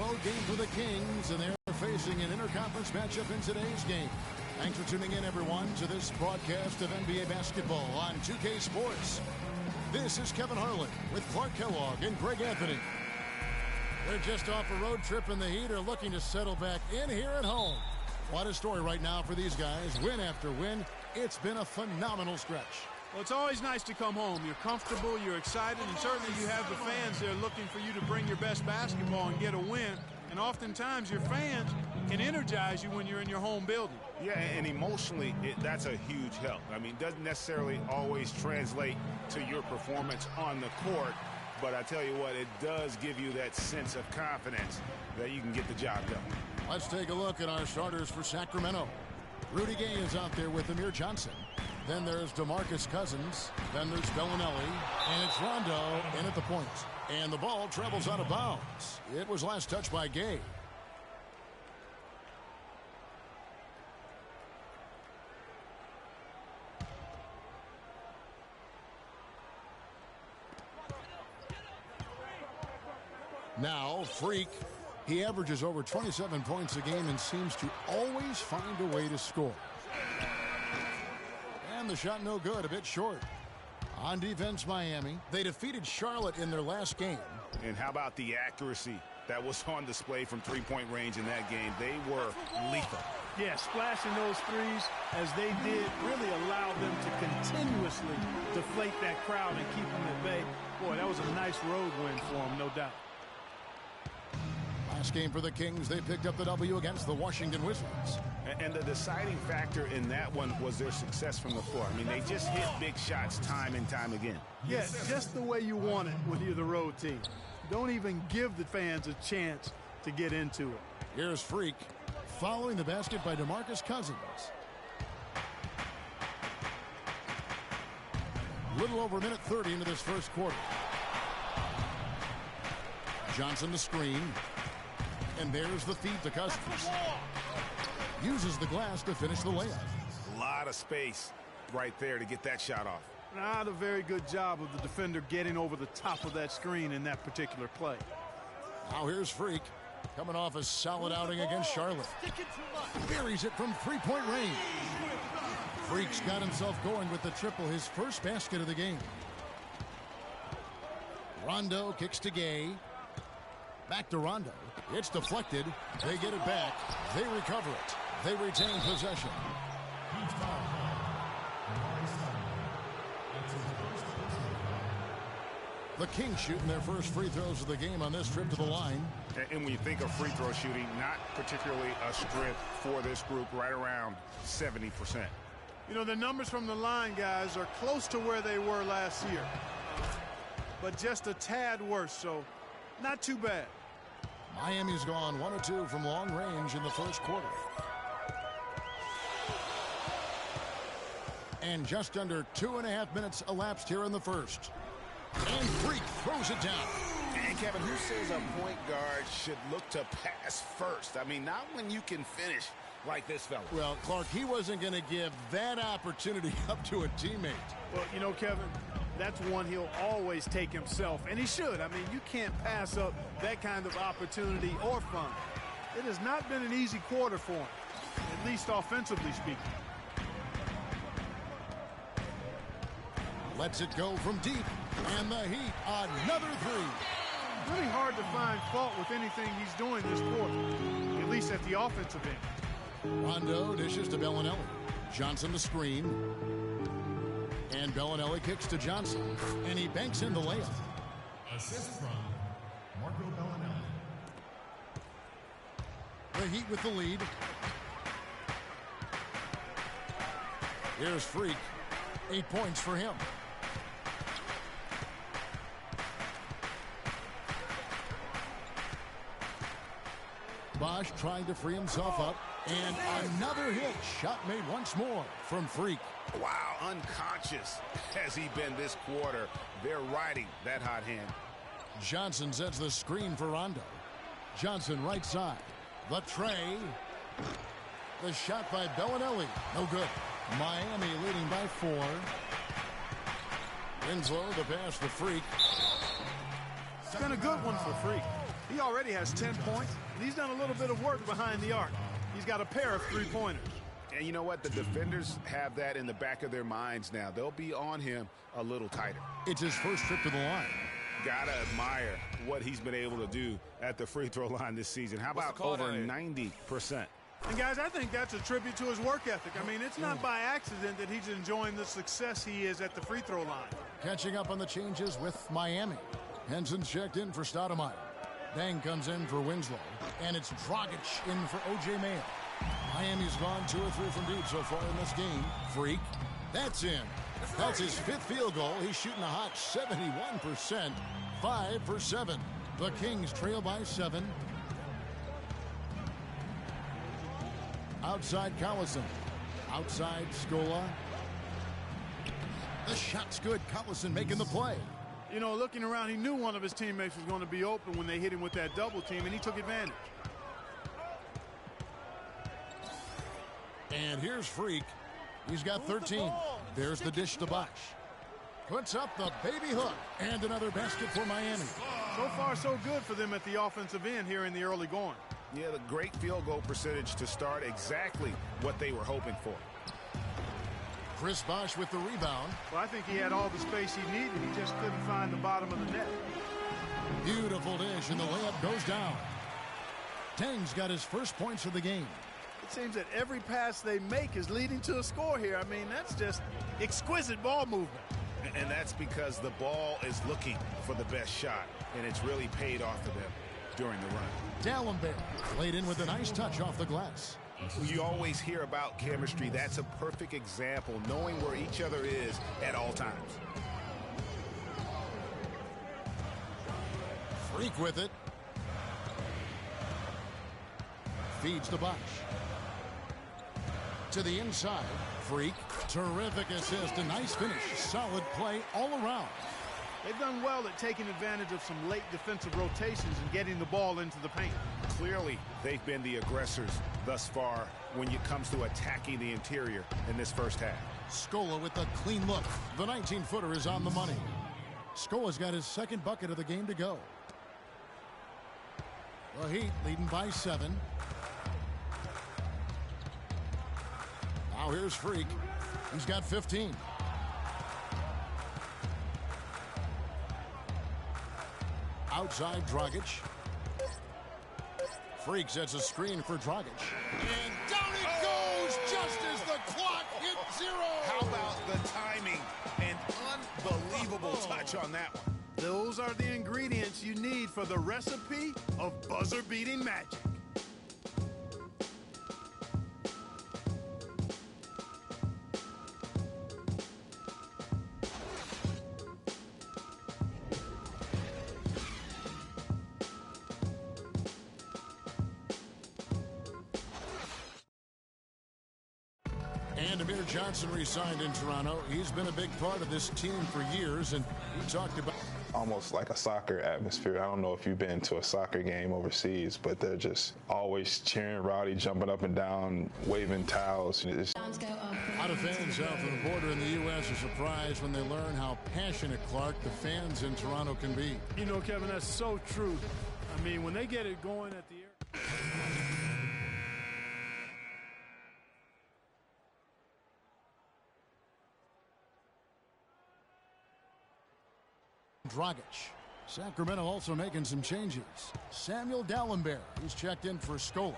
road game for the Kings, and they're facing an interconference matchup in today's game. Thanks for tuning in, everyone, to this broadcast of NBA basketball on 2K Sports. This is Kevin Harlan with Clark Kellogg and Greg Anthony. They're just off a road trip, and the Heat are looking to settle back in here at home. What a story right now for these guys. Win after win. It's been a phenomenal stretch. Well, it's always nice to come home. You're comfortable, you're excited, and certainly you have the fans there looking for you to bring your best basketball and get a win. And oftentimes your fans can energize you when you're in your home building. Yeah, and emotionally, that's a huge help. I mean, it doesn't necessarily always translate to your performance on the court, but I tell you what, it does give you that sense of confidence that you can get the job done. Let's take a look at our starters for Sacramento. Rudy Gay is out there with Amir Johnson. Then there's DeMarcus Cousins. Then there's Bellinelli. And it's Rondo in at the point. And the ball travels out of bounds. It was last touched by Gay. Now, Freak. He averages over 27 points a game and seems to always find a way to score. And the shot no good, a bit short. On defense, Miami. They defeated Charlotte in their last game. And how about the accuracy that was on display from three-point range in that game? They were lethal. Yeah, splashing those threes as they did really allowed them to continuously deflate that crowd and keep them at bay. Boy, that was a nice road win for them, no doubt. Last game for the Kings, they picked up the W against the Washington Wizards. And the deciding factor in that one was their success from the floor. I mean, they just hit big shots time and time again. Yes, just the way you want it when you're the road team. Don't even give the fans a chance to get into it. Here's Freak, following the basket by DeMarcus Cousins. Little over a minute 30 into this first quarter. Johnson the screen. And there's the feed to Cousins. Uses the glass to finish the layup. A lot of space right there to get that shot off. Not a very good job of the defender getting over the top of that screen in that particular play. Now here's Freak, coming off a solid outing against Charlotte. Buries it from three-point range. Freak's got himself going with the triple, his first basket of the game. Rondo kicks to Gay. Back to Rondo. It's deflected. They get it back. They recover it. They retain possession. The Kings shooting their first free throws of the game on this trip to the line. And when you think of free throw shooting, not particularly a strength for this group, right around 70%. You know, the numbers from the line, guys, are close to where they were last year. But just a tad worse, so not too bad. Miami's gone 1 of 2 from long range in the first quarter. And just under 2.5 minutes elapsed here in the first. And Freak throws it down. And Kevin, who says a point guard should look to pass first? I mean, not when you can finish like this fella. Well, Clark, he wasn't going to give that opportunity up to a teammate. Well, you know, Kevin, that's one he'll always take himself, and he should. I mean, you can't pass up that kind of opportunity or fun. It has not been an easy quarter for him, at least offensively speaking. Lets it go from deep, and the Heat, another three. Really hard to find fault with anything he's doing this quarter, at least at the offensive end. Rondo dishes to Bellinelli. Johnson the screen. And Bellinelli kicks to Johnson. And he banks in the layup. Assist from Marco Bellinelli. The Heat with the lead. Here's Freak. 8 points for him. Bosch trying to free himself up. And another hit. Shot made once more from Freak. Wow, unconscious has he been this quarter. They're riding that hot hand. Johnson sets the screen for Rondo. Johnson right side. The tray. The shot by Bellinelli. No good. Miami leading by 4. Winslow, the pass to Freak. It's been a good one for Freak. He already has 10 points, and he's done a little bit of work behind the arc. He's got a pair of three-pointers. And you know what? The defenders have that in the back of their minds now. They'll be on him a little tighter. It's his first trip to the line. Gotta admire what he's been able to do at the free throw line this season. How about over 90%? And, guys, I think that's a tribute to his work ethic. I mean, it's not by accident that he's enjoying the success he is at the free throw line. Catching up on the changes with Miami. Henson's checked in for Stoudemire. Dang comes in for Winslow. And it's Dragic in for O.J. Mayo. Miami's gone 2 or 3 from deep so far in this game. Freak. That's in. That's his 5th field goal. He's shooting a hot 71%. 5 for 7. The Kings trail by 7. Outside Collison. Outside Scola. The shot's good. Collison making the play. You know, looking around, he knew one of his teammates was going to be open when they hit him with that double team, and he took advantage. And here's Freak. He's got 13. There's the dish to Bosch. Puts up the baby hook. And another basket for Miami. So far, so good for them at the offensive end here in the early going. Yeah, the great field goal percentage to start exactly what they were hoping for. Chris Bosch with the rebound. Well, I think he had all the space he needed. He just couldn't find the bottom of the net. Beautiful dish, and the layup goes down. Tang's got his first points of the game. It seems that every pass they make is leading to a score here. I mean, that's just exquisite ball movement. And that's because the ball is looking for the best shot, and it's really paid off for them during the run. D'Alembert laid in with a nice touch off the glass. You always hear about chemistry. That's a perfect example, knowing where each other is at all times. Freak with it. Feeds to Bosch. To the inside. Freak. Terrific assist. A nice finish. Solid play all around. They've done well at taking advantage of some late defensive rotations and getting the ball into the paint. Clearly, they've been the aggressors thus far when it comes to attacking the interior in this first half. Scola with a clean look. The 19-footer is on the money. Scola's got his second bucket of the game to go. The Heat leading by 7. Now here's Freak. He's got 15. Outside Dragic. Freak sets a screen for Dragic. And down it goes just as the clock hit 0. How about the timing? An unbelievable touch on that one. Those are the ingredients you need for the recipe of buzzer-beating magic. And Amir Johnson re-signed in Toronto. He's been a big part of this team for years, and he talked about almost like a soccer atmosphere. I don't know if you've been to a soccer game overseas, but they're just always cheering, rowdy, jumping up and down, waving towels. A lot of fans south of the border in the U.S. are surprised when they learn how passionate, Clark, the fans in Toronto can be. You know, Kevin, that's so true. I mean, when they get it going at the air. Dragic. Sacramento also making some changes. Samuel D'Alembert, who's checked in for Scola.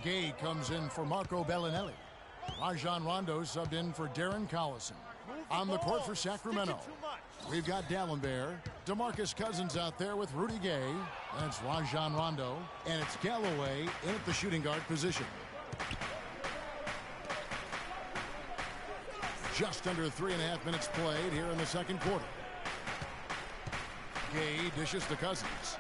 Gay comes in for Marco Bellinelli. Rajon Rondo subbed in for Darren Collison. On the court for Sacramento, we've got D'Alembert. DeMarcus Cousins out there with Rudy Gay. That's Rajon Rondo. And it's Galloway in at the shooting guard position. Just under 3.5 minutes played here in the second quarter. Gay dishes to Cousins.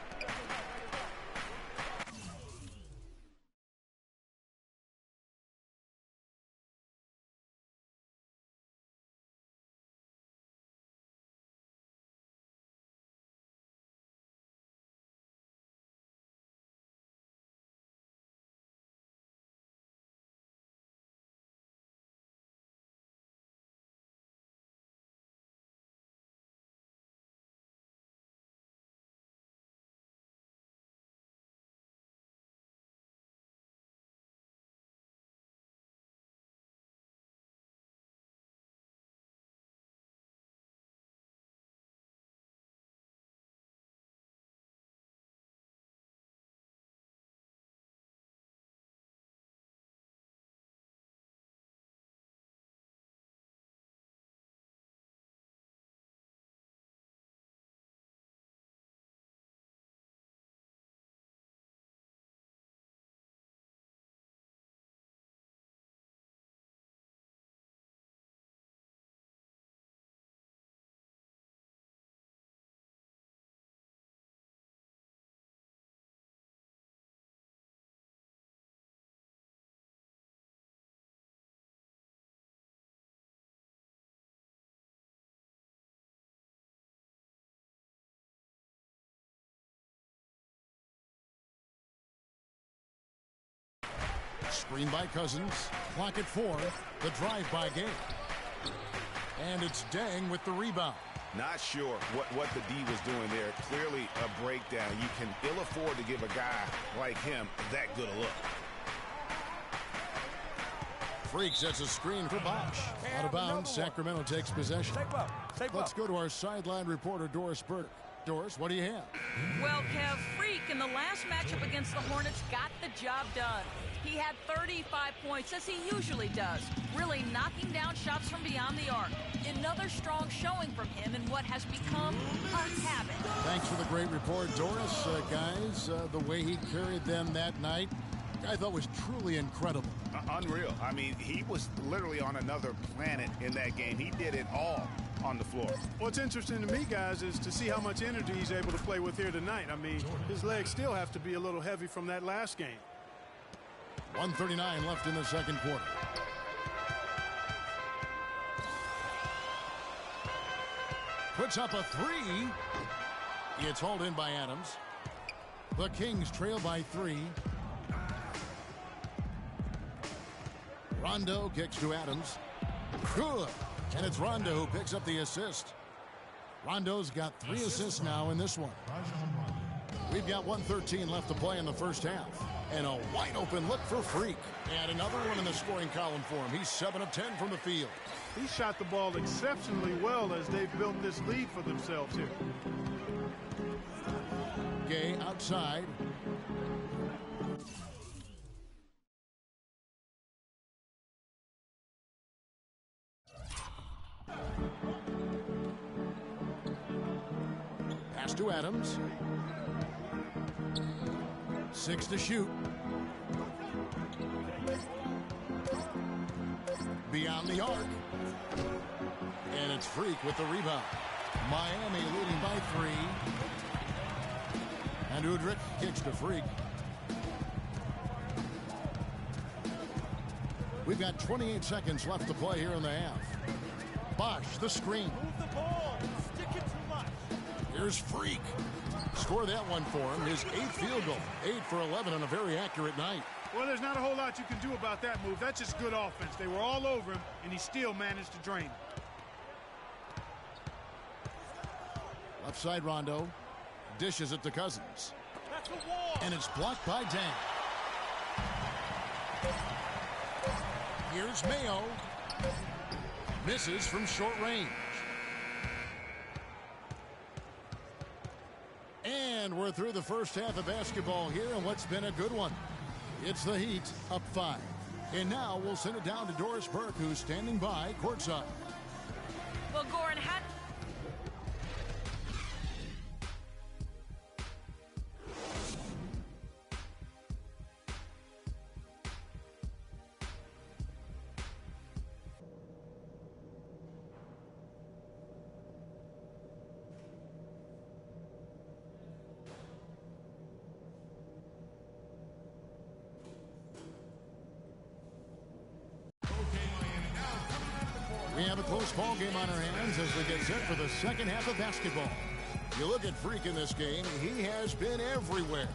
Screen by Cousins. Clock at 4. The drive by Gay. And it's Deng with the rebound. Not sure what the D was doing there. Clearly a breakdown. You can ill afford to give a guy like him that good a look. Freak sets a screen for Bosch. Out of bounds, Sacramento takes possession. Let's go to our sideline reporter, Doris Burdick. Doris, what do you have? Well, Kev, Freak in the last matchup against the Hornets got the job done. He had 35 points, as he usually does, really knocking down shots from beyond the arc. Another strong showing from him in what has become a habit. Thanks for the great report, Doris. Guys, the way he carried them that night, I thought was truly incredible. Unreal. I mean, he was literally on another planet in that game. He did it all on the floor. What's interesting to me, guys, is to see how much energy he's able to play with here tonight. I mean, his legs still have to be a little heavy from that last game. 1:39 left in the second quarter. Puts up a 3. It's hauled in by Adams. The Kings trail by 3. Rondo kicks to Adams. Good. And it's Rondo who picks up the assist. Rondo's got 3 assists now in this one. We've got 1:13 left to play in the first half. And a wide open look for Freak. And another one in the scoring column for him. He's 7 of 10 from the field. He shot the ball exceptionally well as they've built this lead for themselves here. Gay outside. Pass to Adams. 6 to shoot. Beyond the arc. And it's Freak with the rebound. Miami leading by 3. And Udrich kicks to Freak. We've got 28 seconds left to play here in the half. Bosch, the screen. Move the ball. Stick it too much. Here's Freak. Score that one for him. His 8th field goal. 8 for 11 on a very accurate night. Well, there's not a whole lot you can do about that move. That's just good offense. They were all over him, and he still managed to drain him. Left side Rondo. Dishes it to Cousins. That's a wall. And it's blocked by Deng. Here's Mayo. Misses from short range. And we're through the first half of basketball here, and what's been a good one. It's the Heat up 5. And now we'll send it down to Doris Burke, who's standing by courtside. Well, Goran, had We have a close ball game on our hands as we get set for the second half of basketball. You look at Freak in this game, he has been everywhere.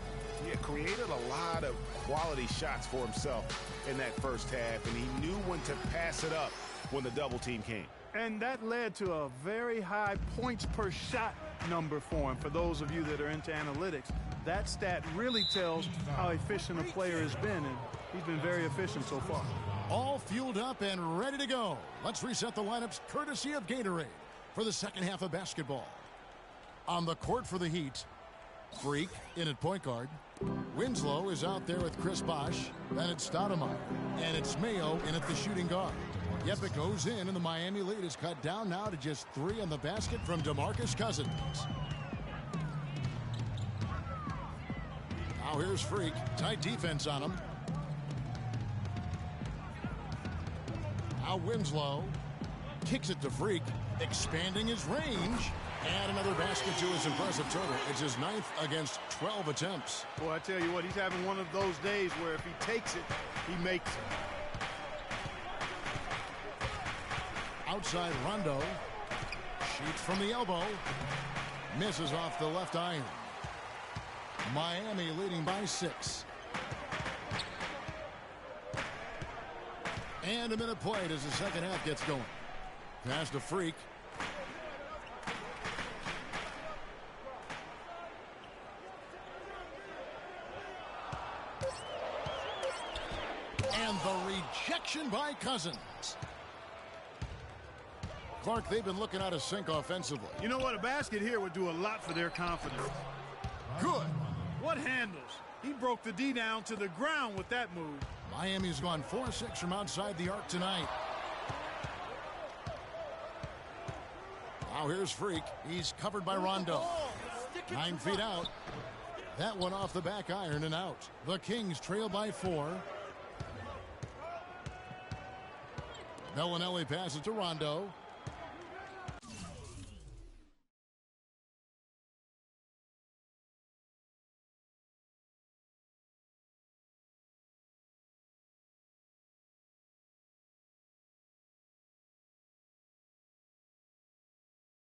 He created a lot of quality shots for himself in that first half, and he knew when to pass it up when the double team came. And that led to a very high points per shot number for him. For those of you that are into analytics, that stat really tells how efficient a player has been, and he's been very efficient so far. All fueled up and ready to go. Let's reset the lineups courtesy of Gatorade for the second half of basketball. On the court for the Heat, Freak in at point guard. Winslow is out there with Chris Bosh. Then it's Stoudemire. And it's Mayo in at the shooting guard. Yep, it goes in, and the Miami lead is cut down now to just 3 on the basket from DeMarcus Cousins. Now here's Freak. Tight defense on him. Now Winslow kicks it to Freak, expanding his range. And another basket to his impressive total. It's his 9th against 12 attempts. Boy, I tell you what, he's having one of those days where if he takes it, he makes it. Outside Rondo. Shoots from the elbow. Misses off the left iron. Miami leading by 6. And a minute played as the second half gets going. Pass to Freak. And the rejection by Cousins. Clark, they've been looking out of sync offensively. You know what? A basket here would do a lot for their confidence. Good. What handles? He broke the D down to the ground with that move. Miami's gone 4-6 from outside the arc tonight. Now here's Freak. He's covered by Rondo. 9 feet out. That one off the back iron and out. The Kings trail by 4. Bellinelli passes to Rondo.